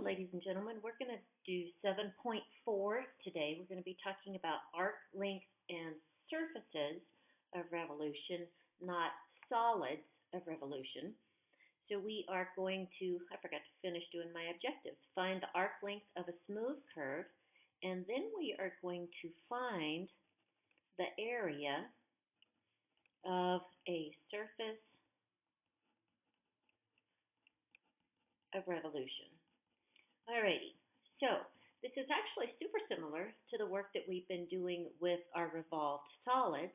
ladies and gentlemen. We're going to do 7.4 today. We're going to be talking about arc length and surfaces of revolution, not solids of revolution. So we are going to, I forgot to finish doing my objectives, find the arc length of a smooth curve, and then we are going to find the area of a surface of revolution. Alrighty, so this is actually super similar to the work that we've been doing with our revolved solids,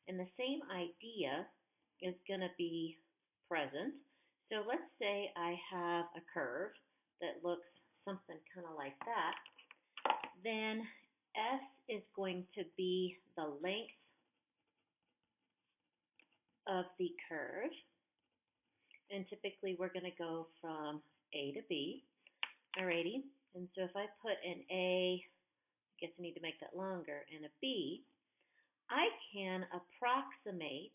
and the same idea is going to be present. So let's say I have a curve that looks something kind of like that. Then S is going to be the length of the curve, and typically we're going to go from A to B. Alrighty, and so if I put an A, I guess I need to make that longer, and a B, I can approximate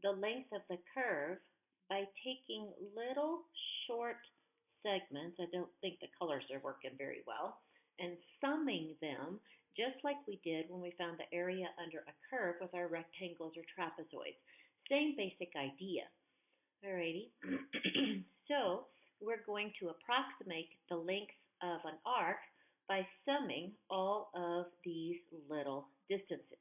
the length of the curve by taking little short segments, I don't think the colors are working very well, and summing them just like we did when we found the area under a curve with our rectangles or trapezoids. Same basic idea. Alrighty, so we're going to approximate the length of an arc by summing all of these little distances.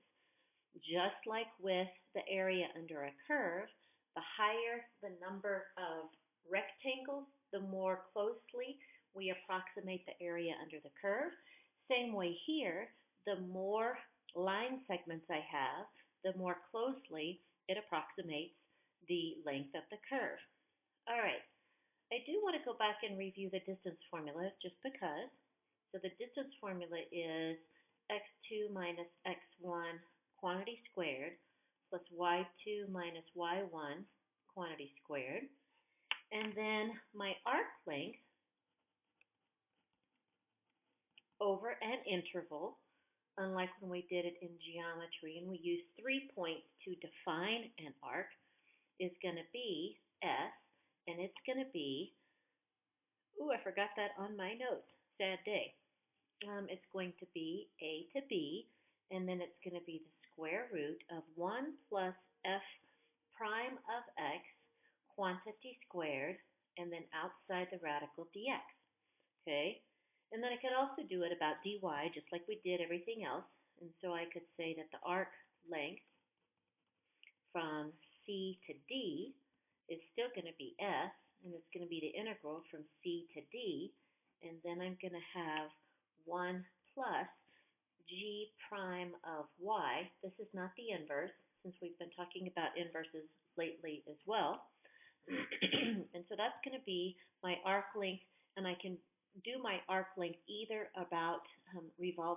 Just like with the area under a curve, the higher the number of rectangles, the more closely we approximate the area under the curve. Same way here, the more line segments I have, the more closely it approximates the length of the curve. All right. I do want to go back and review the distance formula just because. So the distance formula is x2 minus x1 quantity squared plus y2 minus y1 quantity squared. And then my arc length over an interval, unlike when we did it in geometry and we used 3 points to define an arc, is going to be S, and it's going to be, I forgot that on my notes. Sad day. It's going to be A to B, and then it's going to be the square root of 1 plus f prime of x quantity squared, and then outside the radical dx. Okay? And then I could also do it about dy, just like we did everything else. And so I could say that the arc length from C to D is still going to be S, and it's going to be the integral from C to D, and then I'm going to have 1 plus g prime of y. This is not the inverse, since we've been talking about inverses lately as well. And so that's going to be my arc length, and I can do my arc length either about, either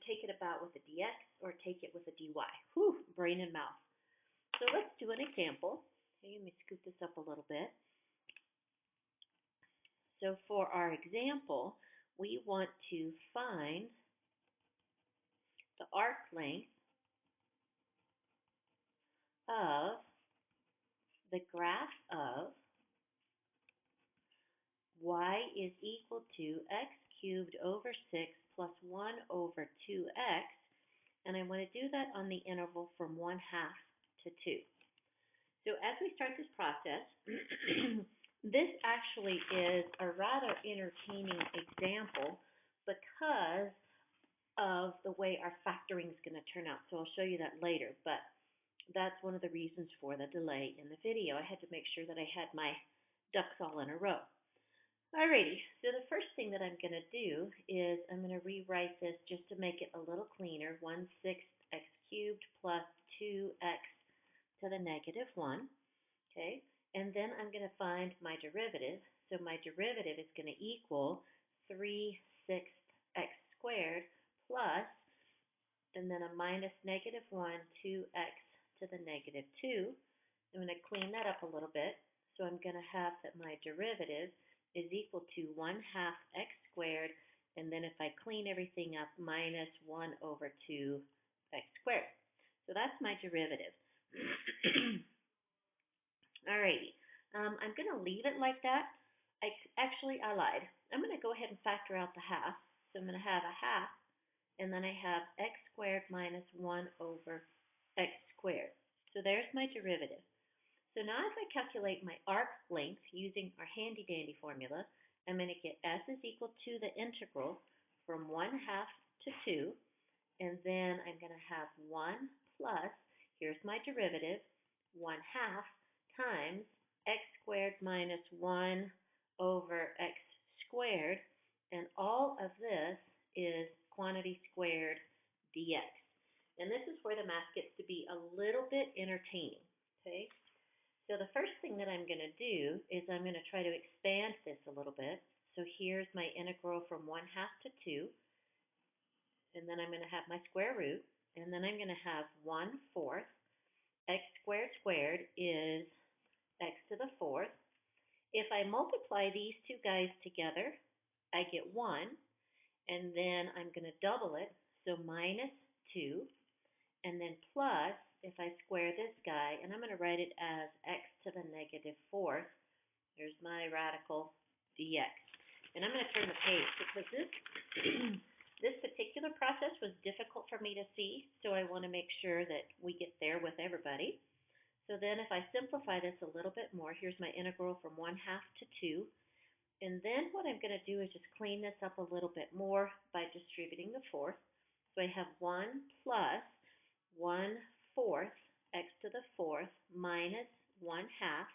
take it about with a dx or take it with a dy. Whew, brain and mouth. So let's do an example. Okay, let me scoot this up a little bit. So for our example, we want to find the arc length of the graph of y is equal to x cubed over 6 plus 1 over 2x, and I want to do that on the interval from 1/2 to 2. So as we start this process, this actually is a rather entertaining example because of the way our factoring is going to turn out. So I'll show you that later, but that's one of the reasons for the delay in the video. I had to make sure that I had my ducks all in a row. Alrighty, so the first thing that I'm going to do is I'm going to rewrite this just to make it a little cleaner. 1/6 x cubed plus 2x to the negative 1. Okay, and then I'm going to find my derivative. So my derivative is going to equal 3/6 x squared plus, and then a minus negative 1, 2x to the negative 2. I'm going to clean that up a little bit. So I'm going to have that my derivative is equal to 1/2 x squared, and then if I clean everything up, minus 1 over 2 x squared. So that's my derivative. Alrighty, I'm going to leave it like that I lied. I'm going to go ahead and factor out the half. So I'm going to have a half, and then I have x squared minus 1 over x squared. So there's my derivative. So now if I calculate my arc length using our handy-dandy formula, I'm going to get s is equal to the integral from 1 half to 2, and then I'm going to have 1 plus, here's my derivative, 1 half times x squared minus 1 over x squared, and all of this is quantity squared dx. And this is where the math gets to be a little bit entertaining, okay? So the first thing that I'm going to do is I'm going to try to expand this a little bit. So here's my integral from 1 half to 2, and then I'm going to have my square root, and then I'm going to have 1/4. X squared squared is x to the 4th. If I multiply these two guys together, I get 1, and then I'm going to double it, so minus 2, and then plus, if I square this guy, and I'm going to write it as x to the negative 4th, there's my radical dx. And I'm going to turn the page because this this particular process was difficult for me to see, so I want to make sure that we get there with everybody. So then if I simplify this a little bit more, here's my integral from 1 half to 2. And then what I'm going to do is just clean this up a little bit more by distributing the fourth. So I have 1 plus 1/4 x to the 4th minus 1 half,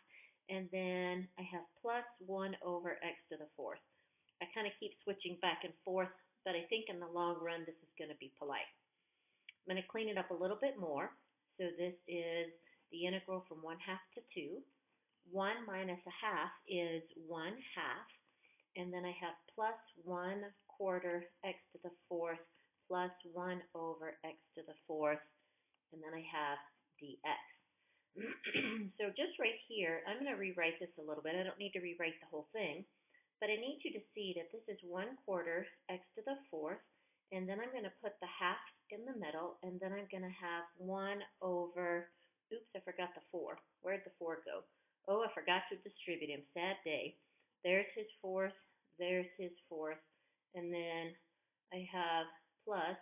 and then I have plus 1 over x to the 4th. I kind of keep switching back and forth, but I think in the long run this is going to be polite. I'm going to clean it up a little bit more. So this is the integral from 1 half to 2. 1 minus a half is 1 half, and then I have plus 1/4 x to the 4th plus 1 over x to the 4th, and then I have dx. So just right here, I'm going to rewrite this a little bit. I don't need to rewrite the whole thing, but I need you to see that this is 1/4 x to the 4th, and then I'm going to put the half in the middle, and then I'm going to have 1 over, oops, I forgot the 4. Where'd the 4 go? Oh, I forgot to distribute him. Sad day. There's his 4th, there's his 4th, and then I have plus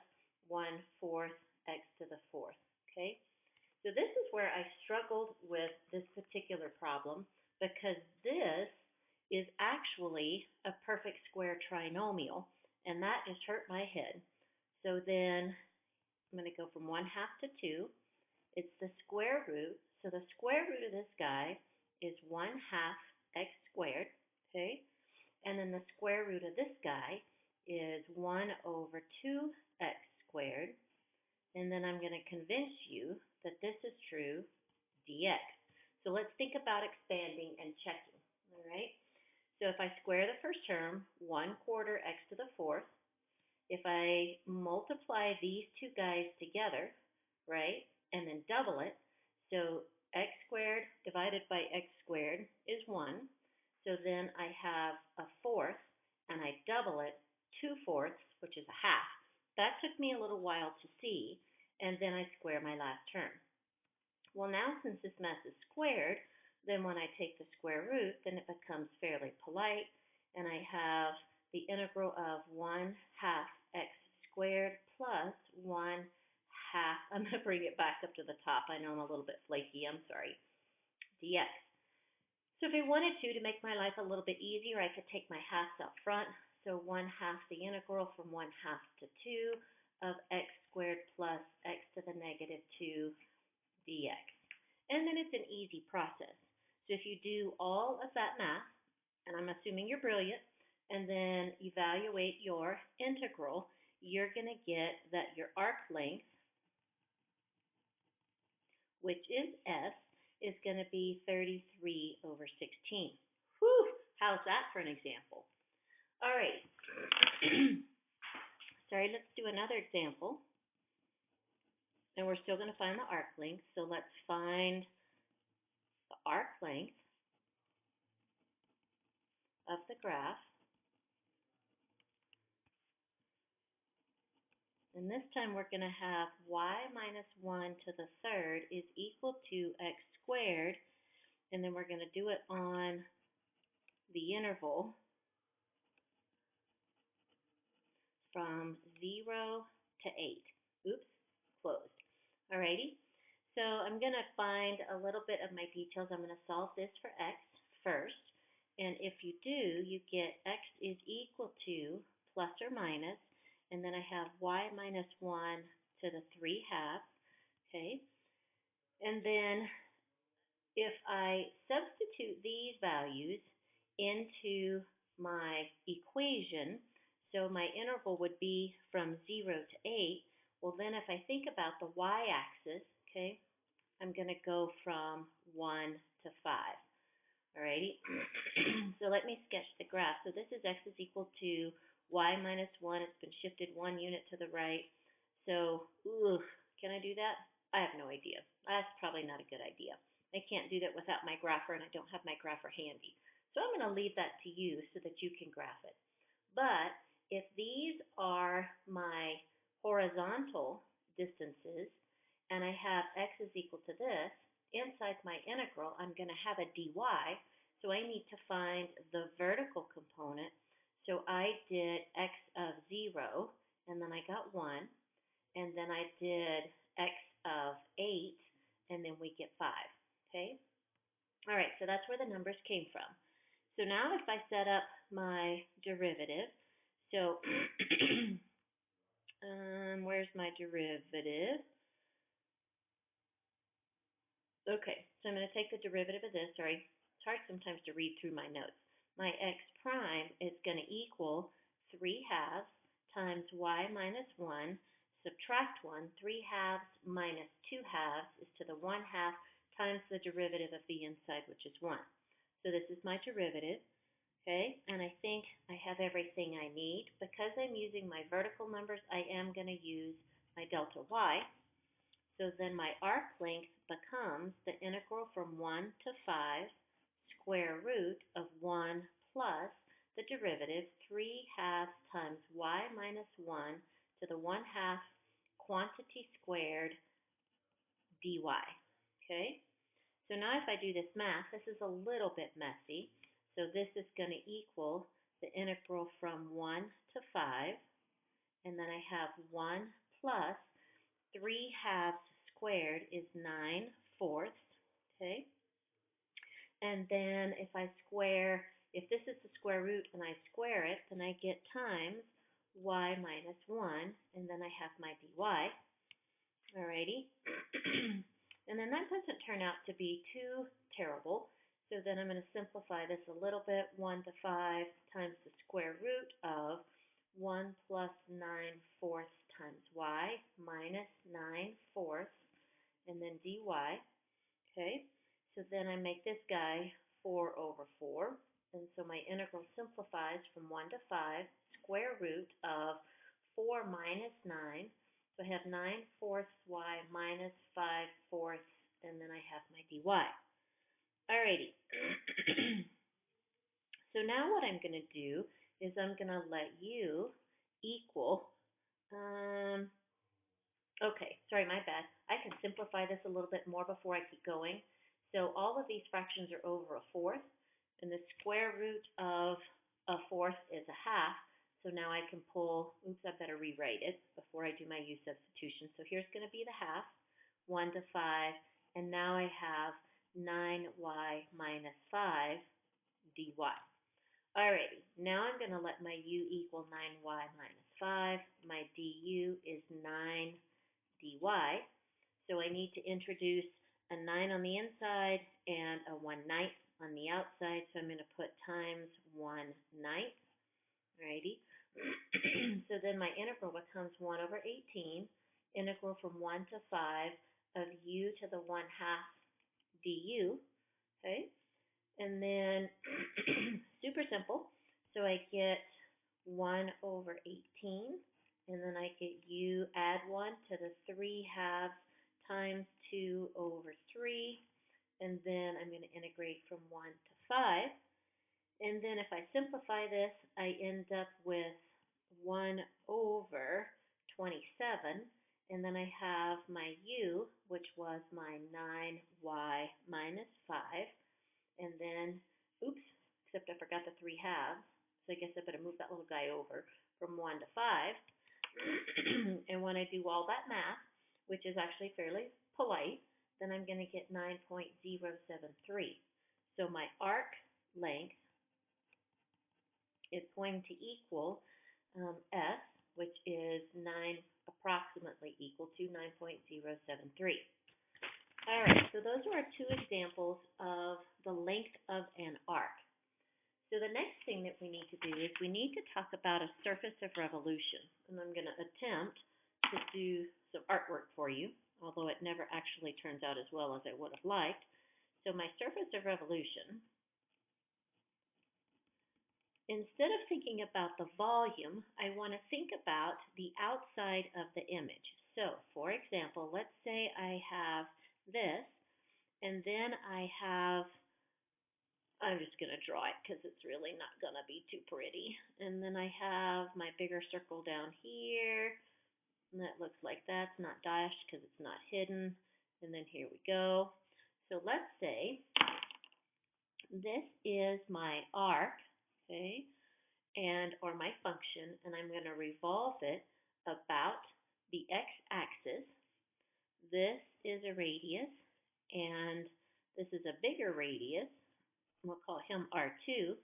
1/4 x to the 4th, okay? So this is where I struggled with this particular problem because this is actually a perfect square trinomial, and that just hurt my head. So then I'm going to go from 1 half to 2. It's the square root. So the square root of this guy is 1 half x squared, okay? And then the square root of this guy is 1 over 2x squared. And then I'm going to convince you that this is true dx. So let's think about expanding and checking, all right? So if I square the first term, 1/4 x to the 4th, if I multiply these two guys together, right, and then double it, so x squared divided by x squared is 1. So then I have a 4th, and I double it, 2/4, which is a half. That took me a little while to see, and then I square my last term. Well, now since this mess is squared, then when I take the square root, then it becomes fairly polite, and I have the integral of 1 half x squared plus 1 half, I'm going to bring it back up to the top. I know I'm a little bit flaky, I'm sorry, dx. So if I wanted to make my life a little bit easier, I could take my halves up front. So 1 half the integral from 1 half to 2 of x squared plus x to the negative 2 dx. And then it's an easy process. So if you do all of that math, and I'm assuming you're brilliant, and then evaluate your integral, you're going to get that your arc length, which is s, is going to be 33 over 16. Whew, how's that for an example? All right. Sorry, let's do another example. And we're still going to find the arc length. So let's find the arc length of the graph. And this time we're going to have y minus 1 to the 3rd is equal to x squared. And then we're going to do it on the interval from 0 to 8. Oops, closed. Alrighty. So I'm going to find a little bit of my details. I'm going to solve this for x first. And if you do, you get x is equal to plus or minus, and then I have y minus 1 to the 3 halves. Okay. And then if I substitute these values into my equation, so my interval would be from 0 to 8, well then if I think about the y-axis, okay, I'm going to go from 1 to 5. Alrighty, so let me sketch the graph. So this is x is equal to y minus 1. It's been shifted 1 unit to the right. So, can I do that? I have no idea. That's probably not a good idea. I can't do that without my grapher, and I don't have my grapher handy. So I'm going to leave that to you so that you can graph it. But if these are my horizontal distances, and I have x is equal to this, inside my integral, I'm going to have a dy, so I need to find the vertical component. So I did x of 0, and then I got 1, and then I did x of 8, and then we get 5, okay? All right, so that's where the numbers came from. So now if I set up my derivative, so where's my derivative? Okay, so I'm going to take the derivative of this. Sorry, it's hard sometimes to read through my notes. My x prime is going to equal 3 halves times y minus 1, subtract 1. 3 halves minus 2 halves is to the 1 half times the derivative of the inside, which is 1. So this is my derivative, okay? And I think I have everything I need. Because I'm using my vertical numbers, I am going to use my delta y. So then my arc length becomes the integral from 1 to 5 square root of 1 plus the derivative 3 halves times y minus 1 to the 1 half quantity squared dy. Okay? So now if I do this math, this is a little bit messy. So this is going to equal the integral from 1 to 5, and then I have 1 plus 3 halves squared is 9/4, okay? And then if I square, if this is the square root and I square it, then I get times y minus 1, and then I have my dy. Alrighty. And then that doesn't turn out to be too terrible. So then I'm going to simplify this a little bit. 1 to 5 times the square root of 1 plus 9/4 times y minus 9/4, and then dy. Okay, so then I make this guy 4 over 4. And so my integral simplifies from 1 to 5, square root of 4 minus 9. So I have 9/4 y minus 5/4, and then I have my dy. Alrighty. So now what I'm going to do is I'm going to let u equal, okay, sorry, my bad. I can simplify this a little bit more before I keep going. So all of these fractions are over a fourth, and the square root of a fourth is a half. So now I can pull, oops, I better rewrite it before I do my u substitution. So here's going to be the half, 1 to 5, and now I have 9y minus 5 dy. Alrighty, now I'm going to let my u equal 9y minus 5. My du is 9 dy. So I need to introduce a 9 on the inside and a 1/9 on the outside. So I'm going to put times 1/9. Alrighty. So then my integral becomes 1 over 18, integral from 1 to 5 of u to the 1 half du. Okay. And then super simple. So I get 1 over 18, and then I get u, add 1 to the 3 halves times 2 over 3, and then I'm going to integrate from 1 to 5. And then if I simplify this, I end up with 1 over 27, and then I have my u, which was my 9y minus 5, and then, oops, except I forgot the 3/2. So I guess I better move that little guy over from 1 to 5. And when I do all that math, which is actually fairly polite, then I'm going to get 9.073. So my arc length is going to equal S, which is approximately equal to 9.073. All right, so those are our two examples of the length of an arc. So the next thing that we need to do is we need to talk about a surface of revolution. And I'm going to attempt to do some artwork for you, although it never actually turns out as well as I would have liked. So my surface of revolution, instead of thinking about the volume, I want to think about the outside of the image. So, for example, let's say I have this, and then I'm just going to draw it because it's really not going to be too pretty. And then I have my bigger circle down here, and that looks like that's not dashed because it's not hidden. And then here we go. So let's say this is my arc, okay, or my function, and I'm going to revolve it about the x-axis. This is a radius, and this is a bigger radius. We'll call him R2.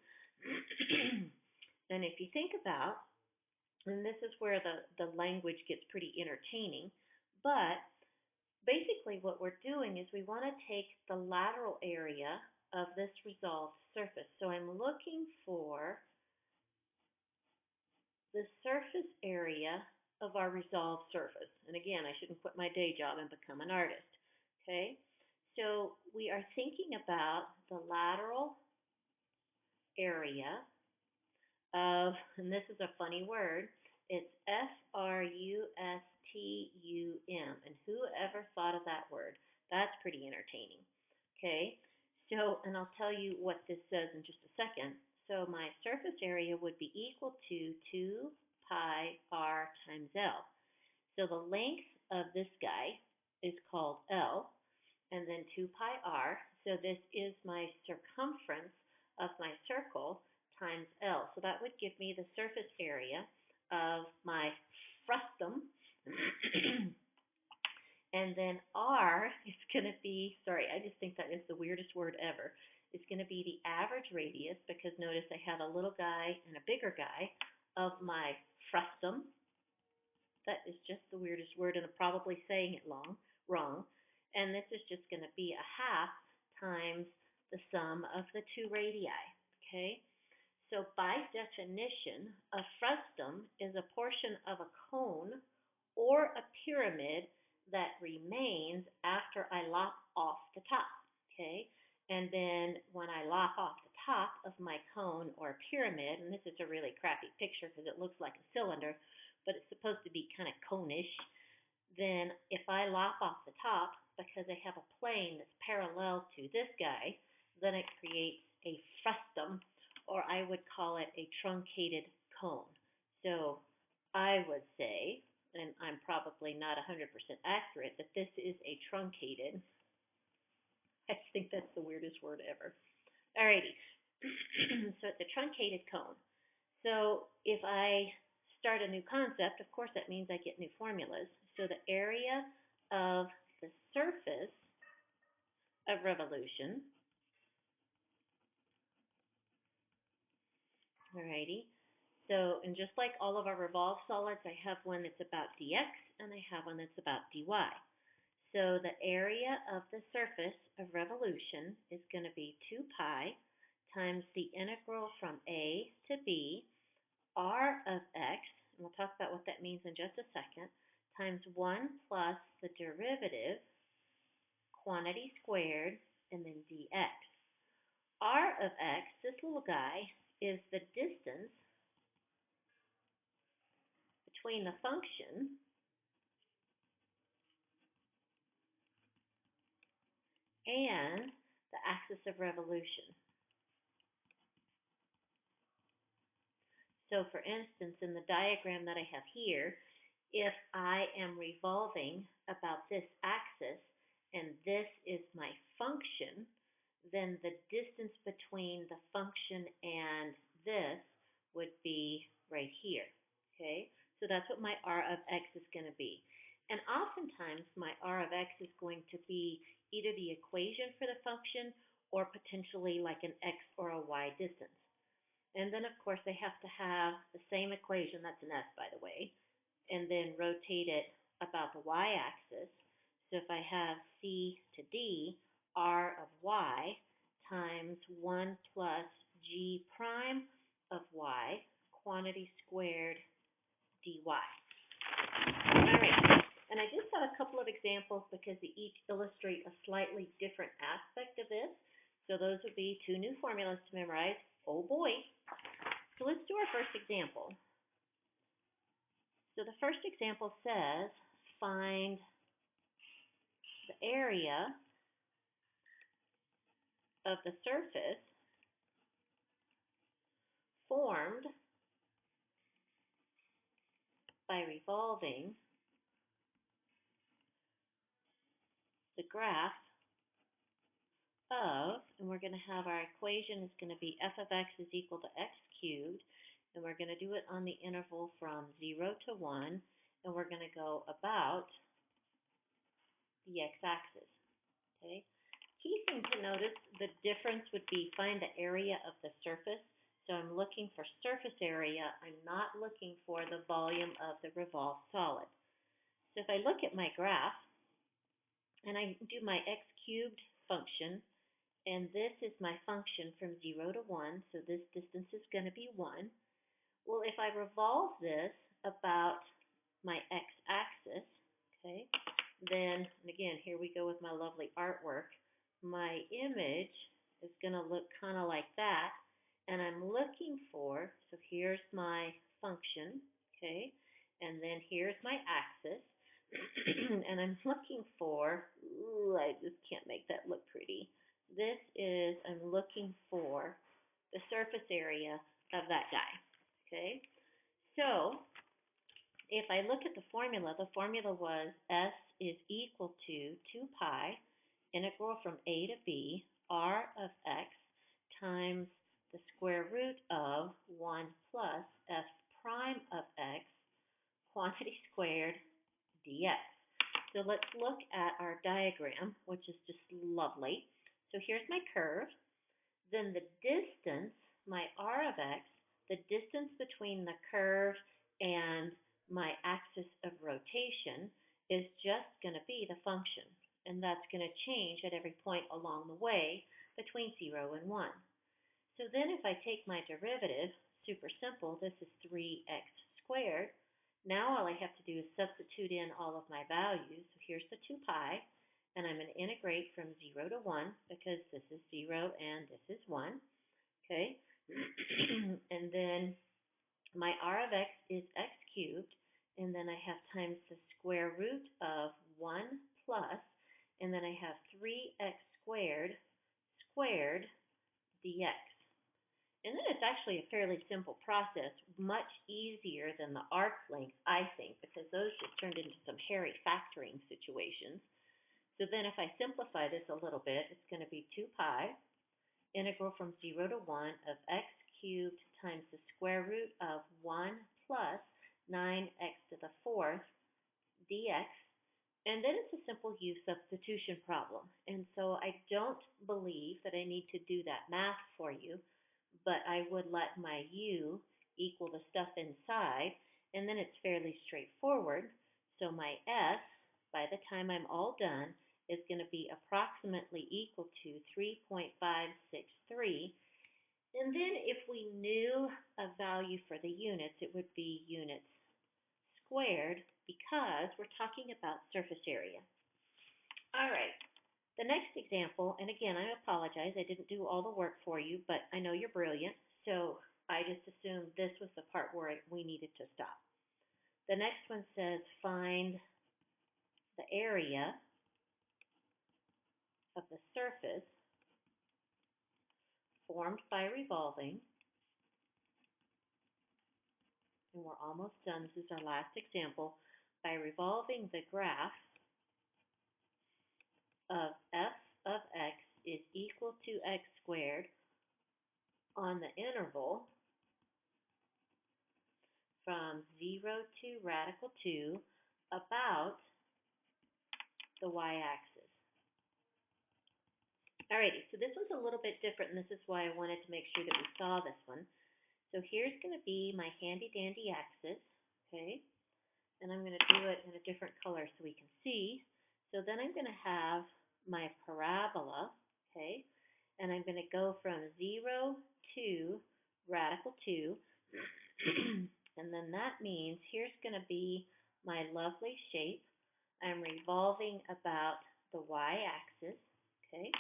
And if you think about, and this is where the language gets pretty entertaining, but basically what we're doing is we want to take the lateral area of this resolved surface. So I'm looking for the surface area of our resolved surface. And again, I shouldn't quit my day job and become an artist. Okay? So we are thinking about the lateral area of, and this is a funny word, it's Frustum. And whoever thought of that word? That's pretty entertaining. Okay, so, and I'll tell you what this says in just a second. So my surface area would be equal to 2 pi r times L. So the length of this guy is called L, and then 2 pi r. So this is my circumference of my circle times L. So that would give me the surface area of my frustum. And then R is going to be, sorry, I just think that is the weirdest word ever. It's going to be the average radius, because notice I have a little guy and a bigger guy of my frustum. That is just the weirdest word, and I'm probably saying it wrong. And this is just going to be a half times the sum of the two radii, okay? So by definition, a frustum is a portion of a cone or a pyramid that remains after I lop off the top, okay? And then when I lop off the top of my cone or pyramid, and this is a really crappy picture because it looks like a cylinder, but it's supposed to be kind of cone-ish, then if I lop off the top, because I have a plane that's parallel to this guy, then it creates a frustum, or I would call it a truncated cone. So I would say, and I'm probably not 100% accurate, that this is a truncated, I think that's the weirdest word ever. Alrighty, so it's a truncated cone. So if I start a new concept, of course that means I get new formulas. So the area of the surface of revolution, alrighty, so, and just like all of our revolved solids, I have one that's about dx and I have one that's about dy. So the area of the surface of revolution is going to be 2 pi times the integral from a to b r of x, and we'll talk about what that means in just a second, times 1 plus the derivative, quantity squared, and then dx. R of x, this little guy, is the distance between the function and the axis of revolution. So for instance, in the diagram that I have here, if I am revolving about this axis and this is my function, then the distance between the function So that's what my r of x is going to be. And oftentimes my r of x is going to be either the equation for the function or potentially like an x or a y distance. And then, of course, they have to have the same equation, that's an s, by the way, and then rotate it about the y-axis. So if I have c to d, r of y times 1 plus g prime of y, quantity squared dy. All right, and I just have a couple of examples because they each illustrate a slightly different aspect of this. So those would be two new formulas to memorize. Oh boy. So let's do our first example. So the first example says, find the area of the surface formed by revolving the graph of, and we're going to have our equation is going to be f of x is equal to x cubed, and we're going to do it on the interval from 0 to 1, and we're going to go about the x-axis, okay? Key thing to notice, the difference would be find the area of the surface. So I'm looking for surface area. I'm not looking for the volume of the revolved solid. So if I look at my graph, and I do my x cubed function, and this is my function from 0 to 1, so this distance is going to be 1. Well, if I revolve this about my x-axis, okay, then, and again, here we go with my lovely artwork, my image is going to look kind of like that, and I'm looking for, so here's my function, okay, and then here's my axis, and I'm looking for, ooh, I just can't make that look pretty. This is, I'm looking for the surface area of that guy, okay? So, if I look at the formula was S is equal to 2 pi integral from a to b r of x times the square root of 1 plus f prime of x quantity squared dx. So let's look at our diagram, which is just lovely. So here's my curve. Then the distance, my r of x, the distance between the curve and my axis of rotation is just going to be the function. And that's going to change at every point along the way between 0 and 1. So then if I take my derivative, super simple, this is 3x squared. Now all I have to do is substitute in all of my values. So here's the 2 pi, and I'm going to integrate from 0 to 1 because this is 0 and this is 1. Okay, and then my r of x is x cubed, and then I have times the square root of 1 plus, and then I have 3x squared dx. And then it's actually a fairly simple process, much easier than the arc length, I think, because those just turned into some hairy factoring situations. So then if I simplify this a little bit, it's going to be 2 pi integral from 0 to 1 of x cubed times the square root of 1 plus 9x to the 4th dx. And then it's a simple u substitution problem. And so I don't believe that I need to do that math for you, but I would let my u equal the stuff inside, and then it's fairly straightforward. So my s, by the time I'm all done, is going to be approximately equal to 3.563. And then if we knew a value for the units, it would be units squared because we're talking about surface area. All right, the next example, and again, I apologize, I didn't do all the work for you, but I know you're brilliant, so I just assumed this was the part where we needed to stop. The next one says find the area of the surface formed by revolving, and we're almost done, this is our last example, by revolving the graph of f of x is equal to x squared on the interval from 0 to radical 2 about the y-axis. Alrighty, so this one's a little bit different, and this is why I wanted to make sure that we saw this one. So here's going to be my handy-dandy axis, okay? And I'm going to do it in a different color so we can see. So then I'm going to have my parabola, okay? And I'm going to go from 0 to radical 2. And then that means here's going to be my lovely shape. I'm revolving about the y-axis, okay?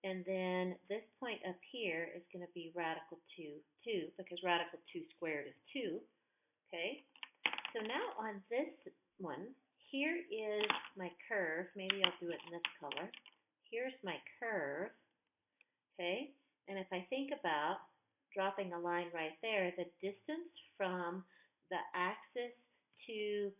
And then this point up here is going to be radical 2, 2, because radical 2 squared is 2, okay? So now on this one, here is my curve. Maybe I'll do it in this color. Here's my curve, okay? And if I think about dropping a line right there, the distance from the axis to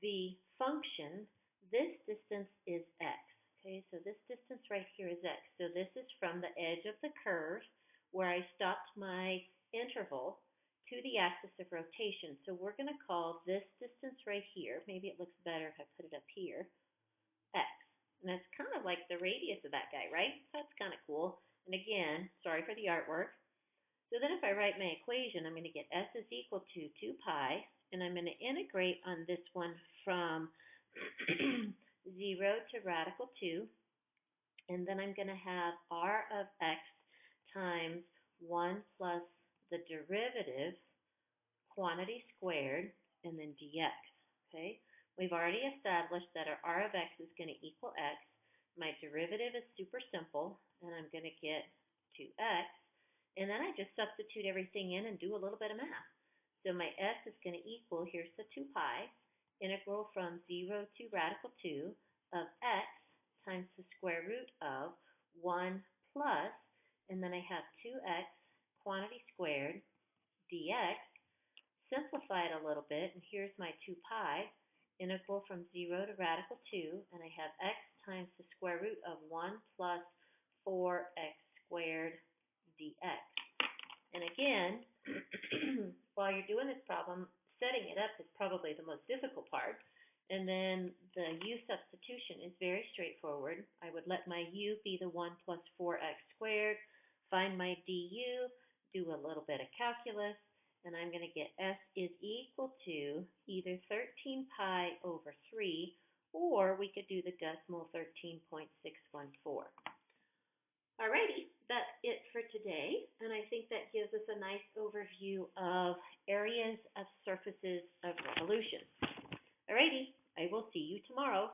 the function, this distance is x. Okay, so this distance right here is x. So this is from the edge of the curve where I stopped my interval to the axis of rotation. So we're going to call this distance right here, maybe it looks better if I put it up here, x. And that's kind of like the radius of that guy, right? So that's kind of cool. And again, sorry for the artwork. So then if I write my equation, I'm going to get s is equal to 2 pi, and I'm going to integrate on this one from 0 to radical 2, and then I'm going to have r of x times 1 plus the derivative, quantity squared, and then dx, okay? We've already established that our r of x is going to equal x. My derivative is super simple, and I'm going to get 2x, and then I just substitute everything in and do a little bit of math. So my s is going to equal, here's the 2 pi, integral from 0 to radical 2 of x times the square root of 1 plus, and then I have 2x quantity squared dx. Simplify it a little bit, and here's my 2 pi, integral from 0 to radical 2, and I have x times the square root of 1 plus 4x squared dx. And again, while you're doing this problem, setting it up is probably the most difficult part. And then the u substitution is very straightforward. I would let my u be the 1 plus 4x squared, find my du, do a little bit of calculus, and I'm going to get s is equal to either 13 pi over 3, or we could do the decimal 13.614. Alrighty, that's it for today, and I think that gives us a nice overview of areas of surfaces of revolution. Alrighty, I will see you tomorrow.